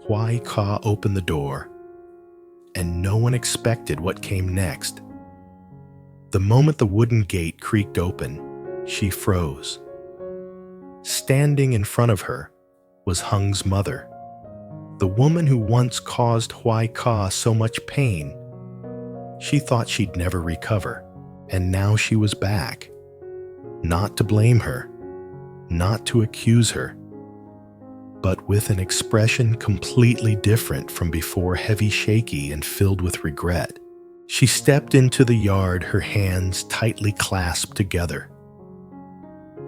Hoai Ca opened the door, and no one expected what came next. The moment the wooden gate creaked open, she froze. Standing in front of her was Hung's mother, the woman who once caused Hoai Ca so much pain. She thought she'd never recover, and now she was back. Not to blame her, not to accuse her, but with an expression completely different from before, heavy, shaky, and filled with regret. She stepped into the yard, her hands tightly clasped together.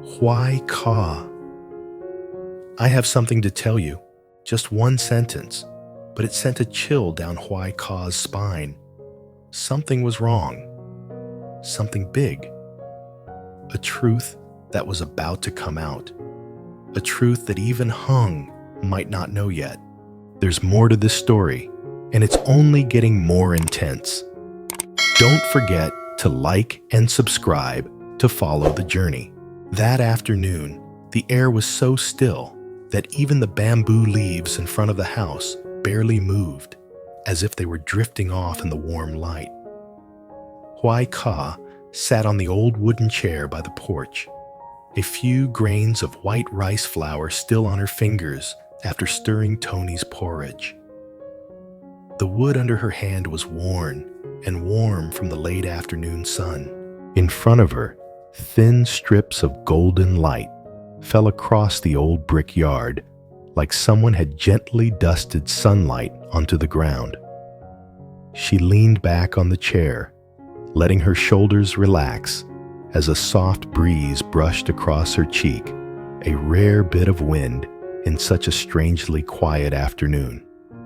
Hoai Ca, I have something to tell you. Just one sentence, but it sent a chill down Hoai Ca's spine. Something was wrong. Something big. A truth that was about to come out. A truth that even Hung might not know yet. There's more to this story, and it's only getting more intense. Don't forget to like and subscribe to follow the journey. That afternoon, the air was so still that even the bamboo leaves in front of the house barely moved, as if they were drifting off in the warm light. Hoai Ca sat on the old wooden chair by the porch, a few grains of white rice flour still on her fingers after stirring Tony's porridge. The wood under her hand was worn and warm from the late afternoon sun. In front of her, thin strips of golden light fell across the old brick yard, like someone had gently dusted sunlight onto the ground. She leaned back on the chair, letting her shoulders relax as a soft breeze brushed across her cheek, a rare bit of wind in such a strangely quiet afternoon.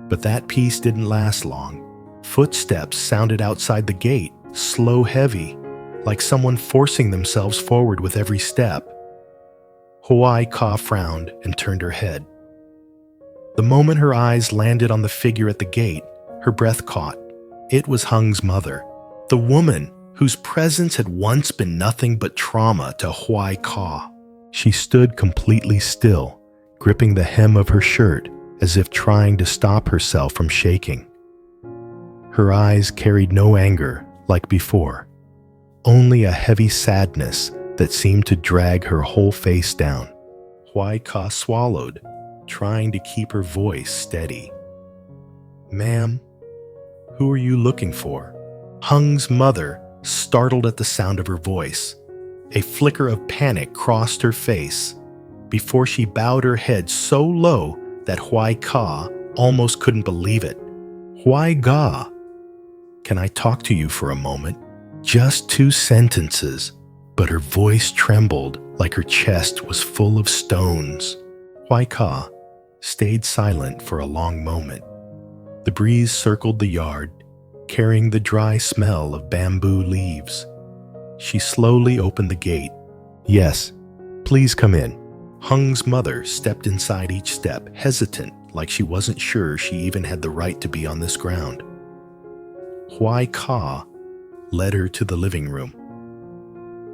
But that peace didn't last long. Footsteps sounded outside the gate, slow, heavy, like someone forcing themselves forward with every step. Hoai Ca frowned and turned her head. The moment her eyes landed on the figure at the gate, her breath caught. It was Hung's mother, the woman whose presence had once been nothing but trauma to Hoai Ca. She stood completely still, gripping the hem of her shirt as if trying to stop herself from shaking. Her eyes carried no anger like before, only a heavy sadness that seemed to drag her whole face down. Hoai Ca swallowed, trying to keep her voice steady. "Ma'am, who are you looking for?" Hung's mother startled at the sound of her voice. A flicker of panic crossed her face before she bowed her head so low that Hoai Ca almost couldn't believe it. "Hoai Ca, can I talk to you for a moment?" Just 2 sentences, but her voice trembled like her chest was full of stones. Hoai Ca stayed silent for a long moment. The breeze circled the yard, carrying the dry smell of bamboo leaves. She slowly opened the gate. "Yes, please come in." Hung's mother stepped inside each step, hesitant, like she wasn't sure she even had the right to be on this ground. Hoai Ca led her to the living room.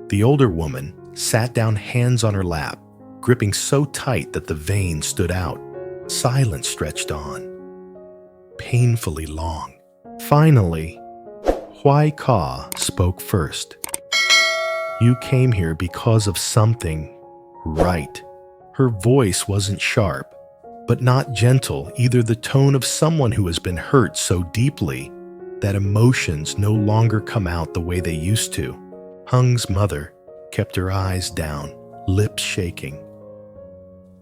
The older woman sat down, hands on her lap, gripping so tight that the veins stood out. Silence stretched on, painfully long. Finally, Hoai Ca spoke first. "You came here because of something, right?" Her voice wasn't sharp, but not gentle, either, the tone of someone who has been hurt so deeply that emotions no longer come out the way they used to. Hung's mother kept her eyes down, lips shaking.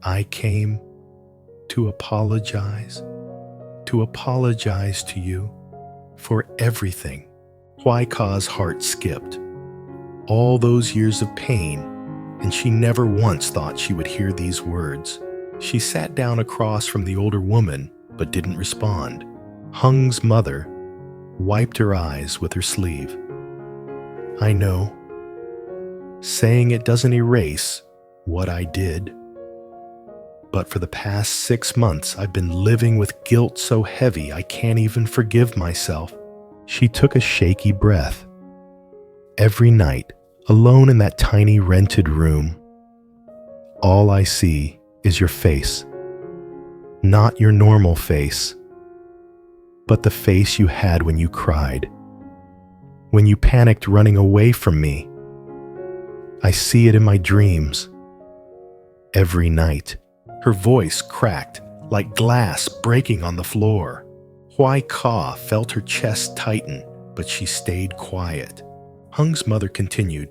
"I came to apologize to you for everything." Hoai Ca's heart skipped. All those years of pain, and she never once thought she would hear these words. She sat down across from the older woman, but didn't respond. Hung's mother wiped her eyes with her sleeve. "I know. Saying it doesn't erase what I did. But for the past 6 months, I've been living with guilt so heavy I can't even forgive myself." She took a shaky breath. "Every night, alone in that tiny rented room, all I see is your face. Not your normal face, but the face you had when you cried, when you panicked running away from me. I see it in my dreams. Every night. Her voice cracked like glass breaking on the floor. Hoai Ca felt her chest tighten, but she stayed quiet. Hung's mother continued,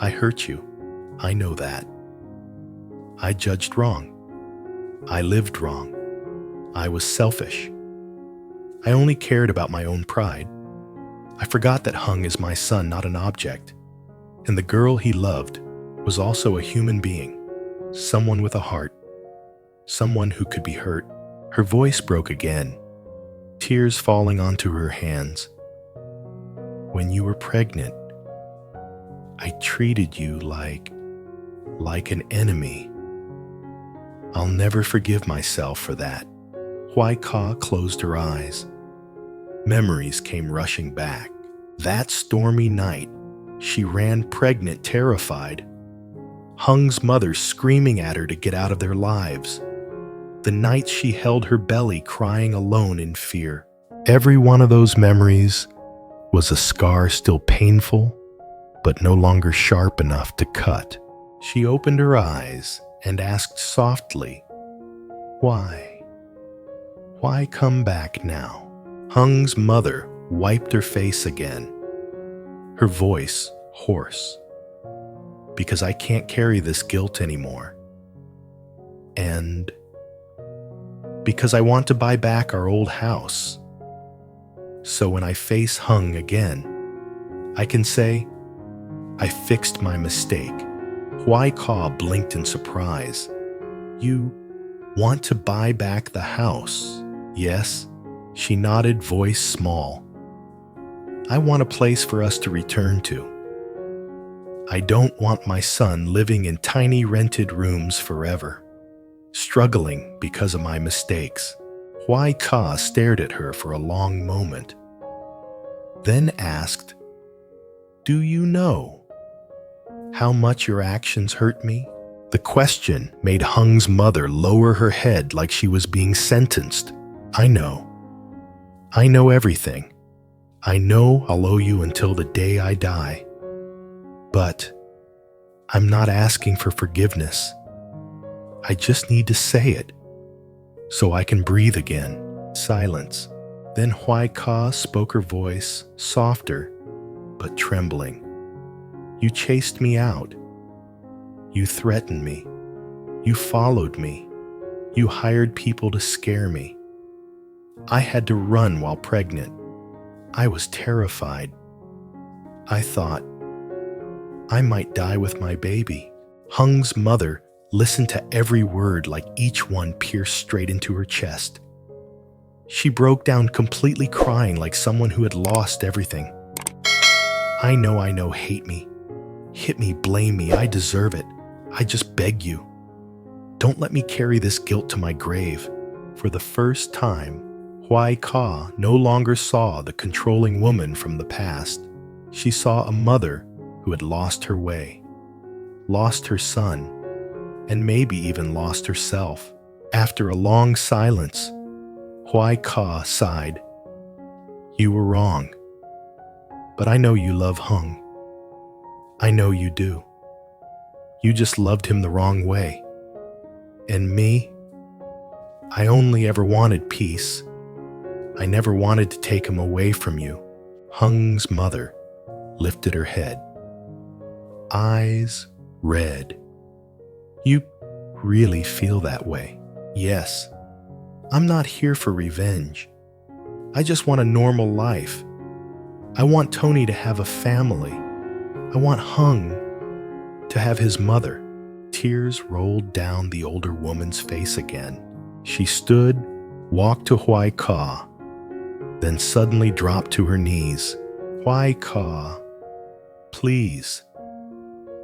I hurt you. I know that. I judged wrong. I lived wrong. I was selfish. I only cared about my own pride. I forgot that Hung is my son, not an object. And the girl he loved was also a human being, someone with a heart, someone who could be hurt. Her voice broke again, tears falling onto her hands. When you were pregnant, I treated you like an enemy. I'll never forgive myself for that. Hoai Ca closed her eyes. Memories came rushing back. That stormy night, she ran pregnant, terrified. Hung's mother screaming at her to get out of their lives. The night she held her belly, crying alone in fear. Every one of those memories was a scar still painful, but no longer sharp enough to cut. She opened her eyes and asked softly, Why? Why come back now? Hung's mother wiped her face again, her voice hoarse. Because I can't carry this guilt anymore. And because I want to buy back our old house. So when I face Hung again, I can say, I fixed my mistake. Hoai Ca blinked in surprise. You want to buy back the house? Yes, she nodded, voice small. I want a place for us to return to. I don't want my son living in tiny rented rooms forever, struggling because of my mistakes. Hoai Ca stared at her for a long moment, then asked, Do you know how much your actions hurt me? The question made Hung's mother lower her head like she was being sentenced. I know. I know everything. I know I'll owe you until the day I die. But I'm not asking for forgiveness. I just need to say it so I can breathe again. Silence. Then Hoai Ca spoke, her voice softer but trembling. You chased me out. You threatened me. You followed me. You hired people to scare me. I had to run while pregnant. I was terrified. I thought I might die with my baby. Hung's mother listened to every word like each one pierced straight into her chest. She broke down completely, crying like someone who had lost everything. I know, hate me. Hit me, blame me, I deserve it. I just beg you. Don't let me carry this guilt to my grave. For the first time, Hoai Ca no longer saw the controlling woman from the past. She saw a mother who had lost her way, lost her son, and maybe even lost herself. After a long silence, Hoai Ca sighed. You were wrong, but I know you love Hung. I know you do. You just loved him the wrong way. And me? I only ever wanted peace. I never wanted to take him away from you. Hung's mother lifted her head, eyes red. You really feel that way? Yes. I'm not here for revenge. I just want a normal life. I want Tony to have a family. I want Hung to have his mother. Tears rolled down the older woman's face again. She stood, walked to Hoai Ca, then suddenly dropped to her knees. Hoai Ca, please,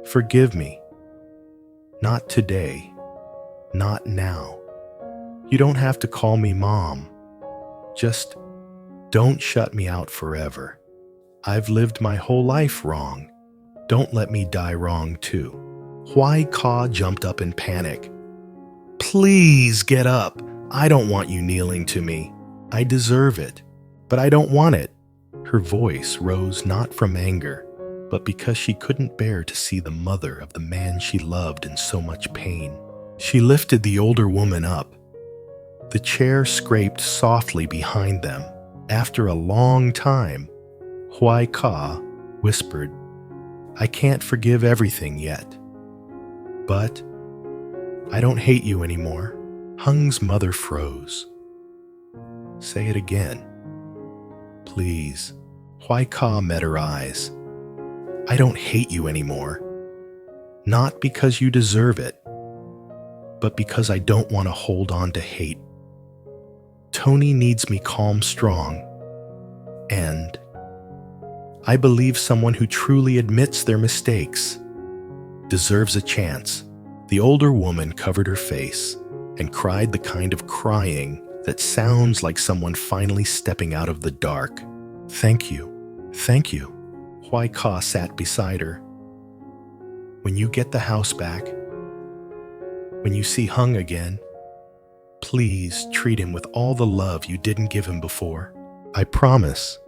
forgive me. Not today, not now. You don't have to call me Mom. Just don't shut me out forever. I've lived my whole life wrong. Don't let me die wrong too. Hoai Ca jumped up in panic. Please get up. I don't want you kneeling to me. I deserve it, but I don't want it." Her voice rose not from anger, but because she couldn't bear to see the mother of the man she loved in so much pain. She lifted the older woman up. The chair scraped softly behind them. After a long time, Hoai Ca whispered, "I can't forgive everything yet, but I don't hate you anymore." Hung's mother froze. "Say it again, please." Hoai Ca met her eyes. "I don't hate you anymore. Not because you deserve it, but because I don't want to hold on to hate. Tony needs me calm, strong, and I believe someone who truly admits their mistakes deserves a chance." The older woman covered her face and cried the kind of crying that sounds like someone finally stepping out of the dark. "Thank you, thank you." Hoai Ca sat beside her. "When you get the house back, when you see Hung again, please treat him with all the love you didn't give him before. I promise,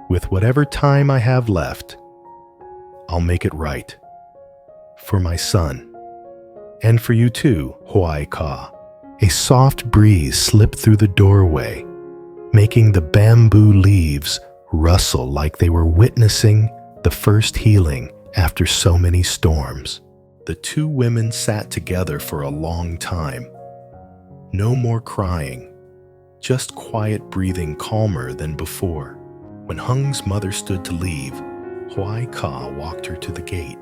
with whatever time I have left, I'll make it right. For my son, and for you too, Hoai Ca." A soft breeze slipped through the doorway, making the bamboo leaves rustle like they were witnessing the first healing after so many storms. The two women sat together for a long time. No more crying, just quiet breathing, calmer than before. When Hung's mother stood to leave, Hoai Ca walked her to the gate.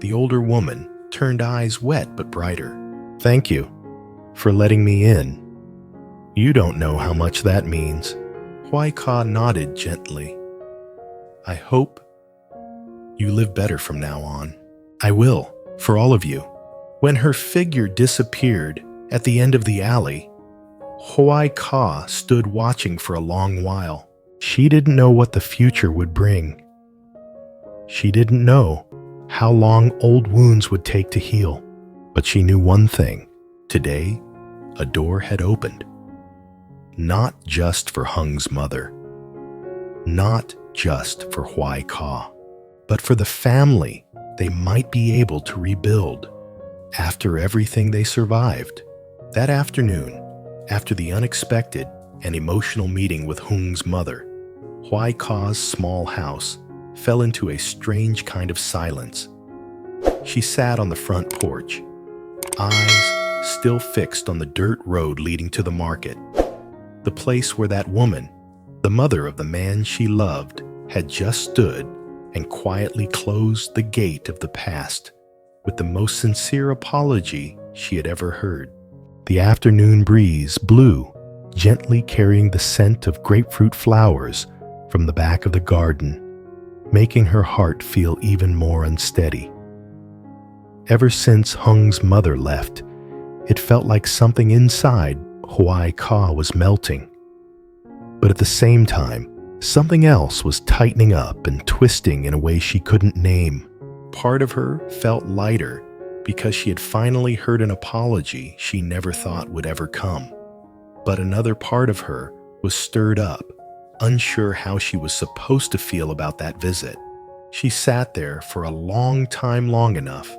The older woman turned eyes wet but brighter. "Thank you for letting me in. You don't know how much that means." Hoai Ca nodded gently. "I hope you live better from now on." "I will, for all of you." When her figure disappeared at the end of the alley, Hoai Ca stood watching for a long while. She didn't know what the future would bring. She didn't know how long old wounds would take to heal. But she knew one thing. Today, a door had opened. Not just for Hung's mother. Not just for Hoai Ca. But for the family they might be able to rebuild after everything they survived. That afternoon, after the unexpected and emotional meeting with Hung's mother, Hoai Ca's small house fell into a strange kind of silence. She sat on the front porch, eyes still fixed on the dirt road leading to the market, the place where that woman, the mother of the man she loved, had just stood and quietly closed the gate of the past with the most sincere apology she had ever heard. The afternoon breeze blew, gently carrying the scent of grapefruit flowers from the back of the garden, making her heart feel even more unsteady. Ever since Hung's mother left, it felt like something inside Hoai Ca was melting. But at the same time, something else was tightening up and twisting in a way she couldn't name. Part of her felt lighter because she had finally heard an apology she never thought would ever come. But another part of her was stirred up, unsure how she was supposed to feel about that visit. She sat there for a long time, long enough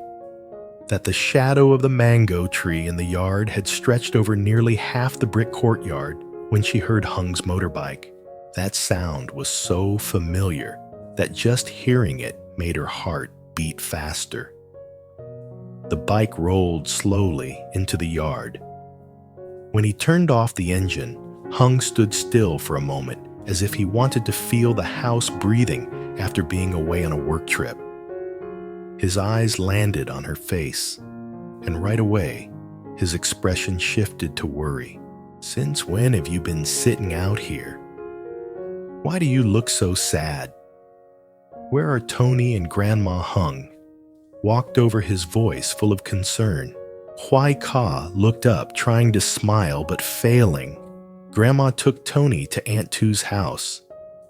that the shadow of the mango tree in the yard had stretched over nearly half the brick courtyard when she heard Hung's motorbike. That sound was so familiar that just hearing it made her heart beat faster. The bike rolled slowly into the yard. When he turned off the engine, Hung stood still for a moment as if he wanted to feel the house breathing after being away on a work trip. His eyes landed on her face, and right away, his expression shifted to worry. "Since when have you been sitting out here? Why do you look so sad? Where are Tony and Grandma Hung?" Walked over, his voice full of concern. Hoai Ca looked up, trying to smile but failing. "Grandma took Tony to Aunt Tu's house.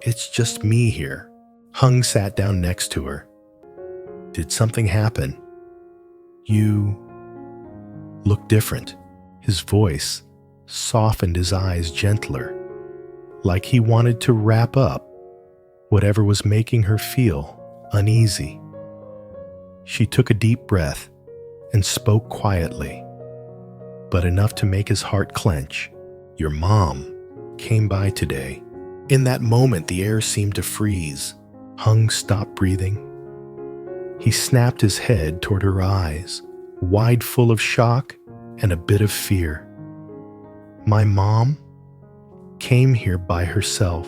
It's just me here." Hung sat down next to her. "Did something happen? You look different." His voice softened, his eyes gentler, like he wanted to wrap up whatever was making her feel uneasy. She took a deep breath and spoke quietly, but enough to make his heart clench. "Your mom came by today." In that moment, the air seemed to freeze. Hung stopped breathing. He snapped his head toward her eyes, wide, full of shock and a bit of fear. "My mom came here by herself.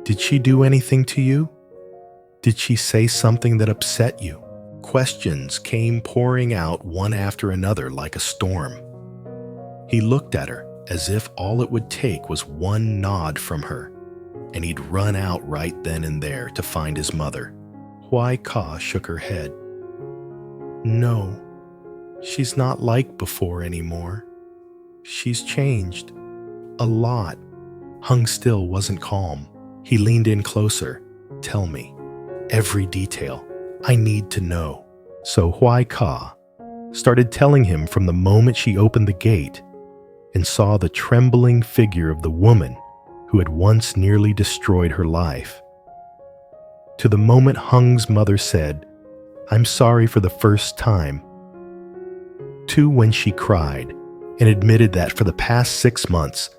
Did she do anything to you? Did she say something that upset you?" Questions came pouring out one after another like a storm. He looked at her as if all it would take was one nod from her, and he'd run out right then and there to find his mother. Hoai Ca shook her head. "No, she's not like before anymore. She's changed. A lot." Hung still wasn't calm. He leaned in closer. "Tell me. Every detail. I need to know." So Hoai Ca started telling him from the moment she opened the gate and saw the trembling figure of the woman who had once nearly destroyed her life, to the moment Hung's mother said, "I'm sorry," for the first time, to when she cried and admitted that for the past 6 months,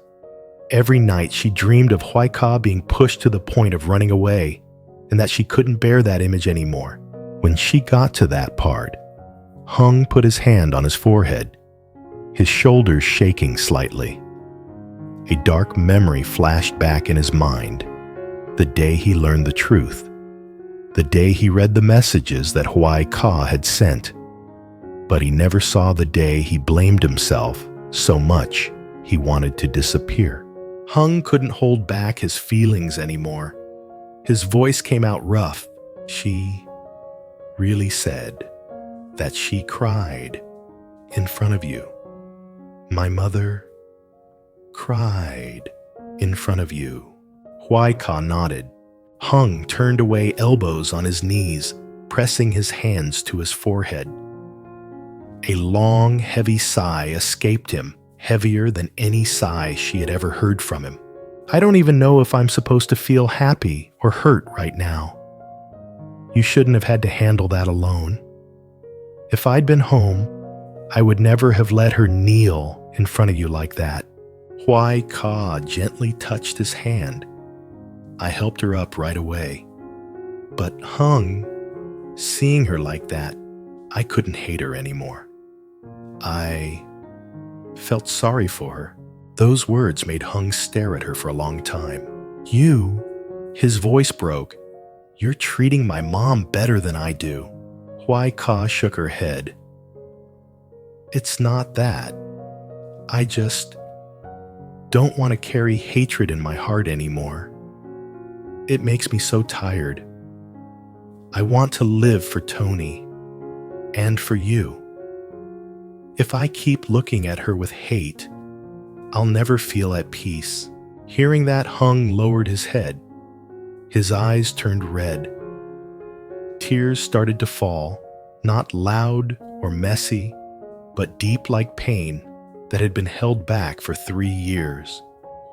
every night she dreamed of Hoai Ca being pushed to the point of running away, and that she couldn't bear that image anymore. When she got to that part, Hung put his hand on his forehead, his shoulders shaking slightly. A dark memory flashed back in his mind. The day he learned the truth. The day he read the messages that Hoai Ca had sent. But he never saw the day he blamed himself so much he wanted to disappear. Hung couldn't hold back his feelings anymore. His voice came out rough. "She really said that she cried in front of you. My mother cried in front of you." Hoai Ca nodded. Hung turned away, elbows on his knees, pressing his hands to his forehead. A long, heavy sigh escaped him, heavier than any sigh she had ever heard from him. "I don't even know if I'm supposed to feel happy or hurt right now. You shouldn't have had to handle that alone. If I'd been home, I would never have let her kneel in front of you like that." Hoai Ca gently touched his hand. "I helped her up right away. But Hung, seeing her like that, I couldn't hate her anymore. I felt sorry for her." Those words made Hung stare at her for a long time. "You," his voice broke, "you're treating my mom better than I do." Hoai Ca shook her head. "It's not that. I just don't want to carry hatred in my heart anymore. It makes me so tired. I want to live for Tony and for you. If I keep looking at her with hate, I'll never feel at peace." Hearing that, Hung lowered his head. His eyes turned red. Tears started to fall, not loud or messy, but deep like pain that had been held back for 3 years.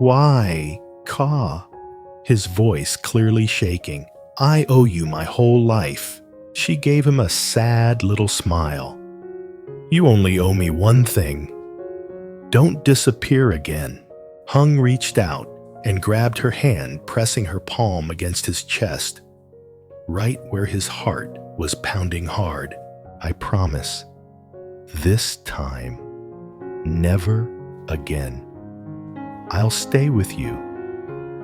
"Hoai Ca," his voice clearly shaking, "I owe you my whole life." She gave him a sad little smile. "You only owe me one thing. Don't disappear again." Hung reached out and grabbed her hand, pressing her palm against his chest, right where his heart was pounding hard. "I promise, this time, never again. I'll stay with you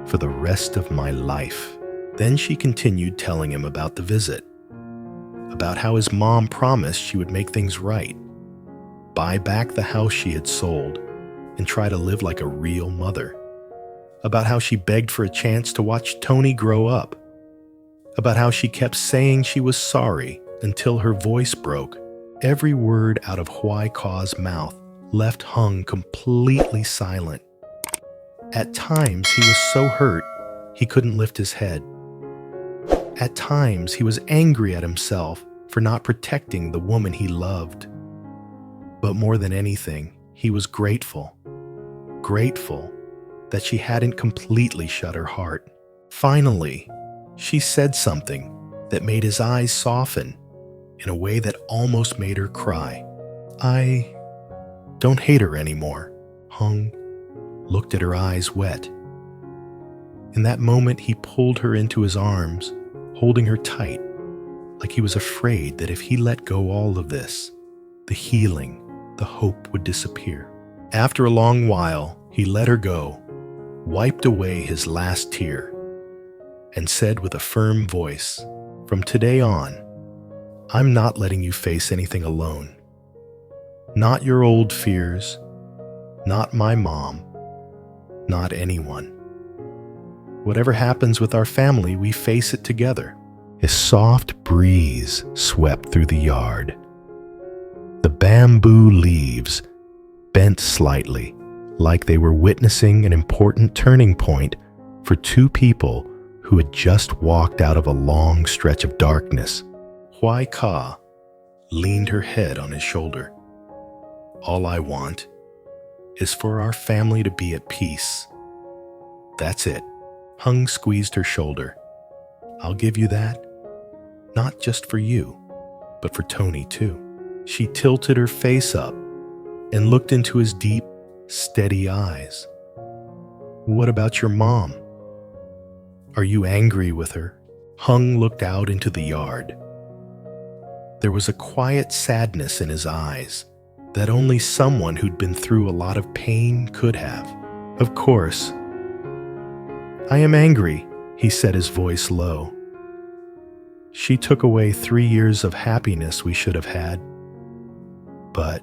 for the rest of my life." Then she continued telling him about the visit, about how his mom promised she would make things right, buy back the house she had sold, and try to live like a real mother, about how she begged for a chance to watch Tony grow up, about how she kept saying she was sorry until her voice broke. Every word out of Hoai Ca's mouth left Hung completely silent. At times, he was so hurt he couldn't lift his head. At times, he was angry at himself for not protecting the woman he loved. But more than anything, He was grateful that she hadn't completely shut her heart. Finally, she said something that made his eyes soften in a way that almost made her cry. I don't hate her anymore. Hung looked at her eyes wet. In that moment, he pulled her into his arms, holding her tight, like he was afraid that if he let go all of this, the healing, the hope would disappear. After a long while, he let her go, wiped away his last tear, and said with a firm voice, "From today on, I'm not letting you face anything alone. Not your old fears, not my mom, not anyone. Whatever happens with our family, we face it together." A soft breeze swept through the yard. The bamboo leaves bent slightly, like they were witnessing an important turning point for two people who had just walked out of a long stretch of darkness. Hoai Ca leaned her head on his shoulder. "All I want is for our family to be at peace. That's it." Hung squeezed her shoulder. "I'll give you that, not just for you, but for Tony too." She tilted her face up and looked into his deep, steady eyes. "What about your mom? Are you angry with her?" Hung looked out into the yard. There was a quiet sadness in his eyes that only someone who'd been through a lot of pain could have. "Of course. I am angry," he said, his voice low. "She took away 3 years of happiness we should have had. But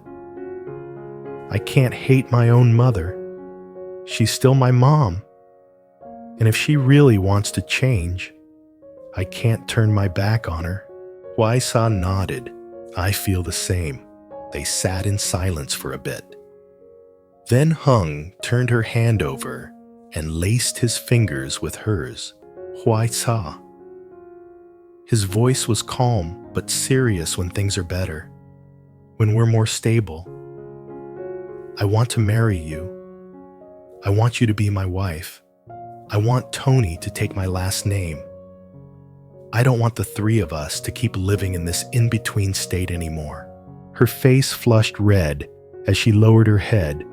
I can't hate my own mother. She's still my mom. And if she really wants to change, I can't turn my back on her." Hoai Ca nodded. "I feel the same." They sat in silence for a bit. Then Hung turned her hand over and laced his fingers with hers. "Hoai Ca." His voice was calm but serious when things are better, when we're more stable. "I want to marry you. I want you to be my wife. I want Tony to take my last name. I don't want the three of us to keep living in this in-between state anymore." Her face flushed red as she lowered her head,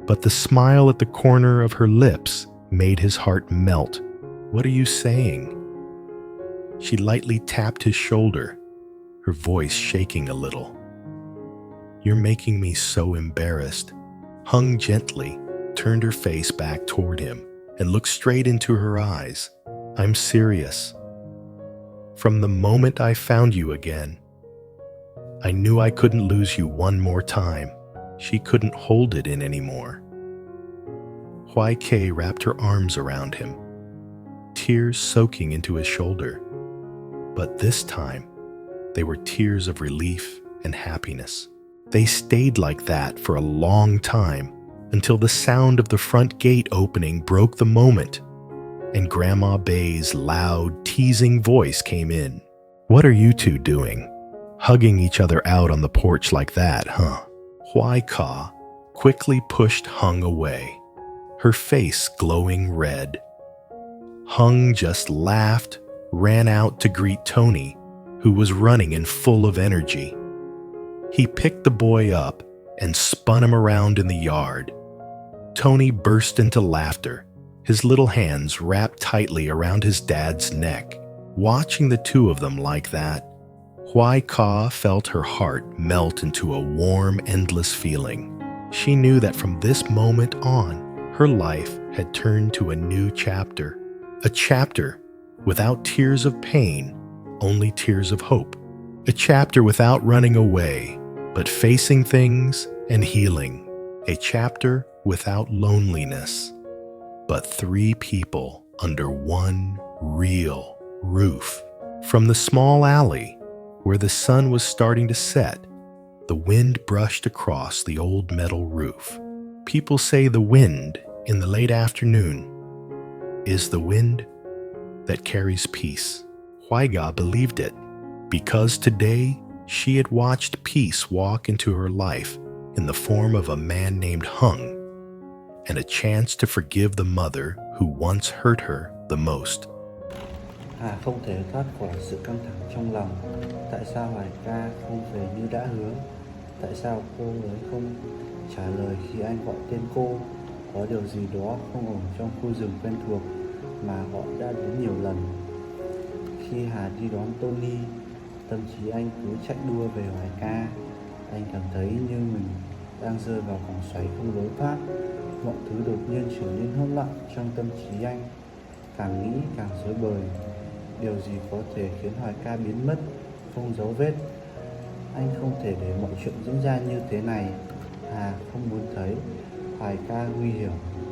but the smile at the corner of her lips made his heart melt. "What are you saying?" She lightly tapped his shoulder, her voice shaking a little. "You're making me so embarrassed." Hung gently turned her face back toward him and looked straight into her eyes. "I'm serious. From the moment I found you again, I knew I couldn't lose you one more time." She couldn't hold it in anymore. Hoai Ca wrapped her arms around him, tears soaking into his shoulder. But this time, they were tears of relief and happiness. They stayed like that for a long time, until the sound of the front gate opening broke the moment, and Grandma Bay's loud, teasing voice came in. "What are you two doing? Hugging each other out on the porch like that, huh?" Hoai Ca quickly pushed Hung away, her face glowing red. Hung just laughed, ran out to greet Tony, who was running and full of energy. He picked the boy up and spun him around in the yard. Tony burst into laughter, his little hands wrapped tightly around his dad's neck. Watching the two of them like that, Hoai Ca felt her heart melt into a warm, endless feeling. She knew that from this moment on, her life had turned to a new chapter. A chapter without tears of pain, only tears of hope. A chapter without running away, but facing things and healing. A chapter without loneliness, but 3 people under one real roof. From the small alley, where the sun was starting to set, the wind brushed across the old metal roof. People say the wind in the late afternoon is the wind that carries peace. Hoai Ca believed it, because today she had watched peace walk into her life in the form of a man named Hung and a chance to forgive the mother who once hurt her the most. Hà không thể thoát khỏi sự căng thẳng trong lòng. Tại sao Hoài Ca không về như đã hứa? Tại sao cô ấy không trả lời khi anh gọi tên cô? Có điều gì đó không ổn trong khu rừng quen thuộc mà họ đã đến nhiều lần. Khi Hà đi đón Tony, tâm trí anh cứ chạy đua về Hoài Ca. Anh cảm thấy như mình đang rơi vào vòng xoáy không lối thoát. Mọi thứ đột nhiên trở nên hỗn loạn trong tâm trí anh. Càng nghĩ càng rối bời. Điều gì có thể khiến Hoài Ca biến mất, không dấu vết? Anh không thể để mọi chuyện diễn ra như thế này. Hà không muốn thấy Hoài Ca nguy hiểm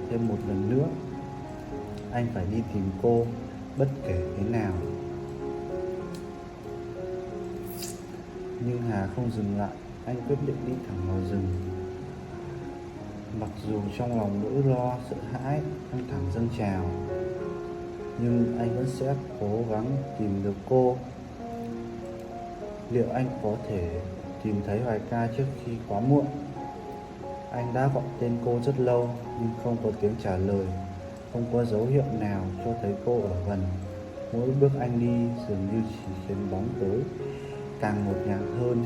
thêm một lần nữa. Anh phải đi tìm cô, bất kể thế nào. Nhưng Hà không dừng lại. Anh quyết định đi thẳng vào rừng. Mặc dù trong lòng nỗi lo, sợ hãi, căng thẳng dâng trào, nhưng anh vẫn sẽ cố gắng tìm được cô. Liệu anh có thể tìm thấy Hoài Ca trước khi quá muộn? Anh đã gọi tên cô rất lâu nhưng không có tiếng trả lời. Không có dấu hiệu nào cho thấy cô ở gần. Mỗi bước anh đi dường như chỉ khiến bóng tối càng ngột ngạt hơn.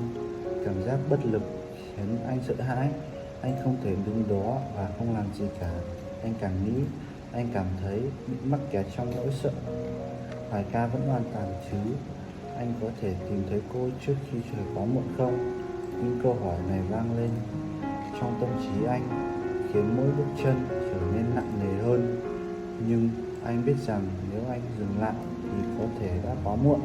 Cảm giác bất lực khiến anh sợ hãi. Anh không thể đứng đó và không làm gì cả. Anh càng nghĩ, anh cảm thấy bị mắc kẹt trong nỗi sợ. Hoài Ca vẫn an toàn chứ? Anh có thể tìm thấy cô trước khi trời quá muộn không? Những câu hỏi này vang lên trong tâm trí anh, khiến mỗi bước chân trở nên nặng nề hơn. Nhưng anh biết rằng nếu anh dừng lại thì có thể đã quá muộn.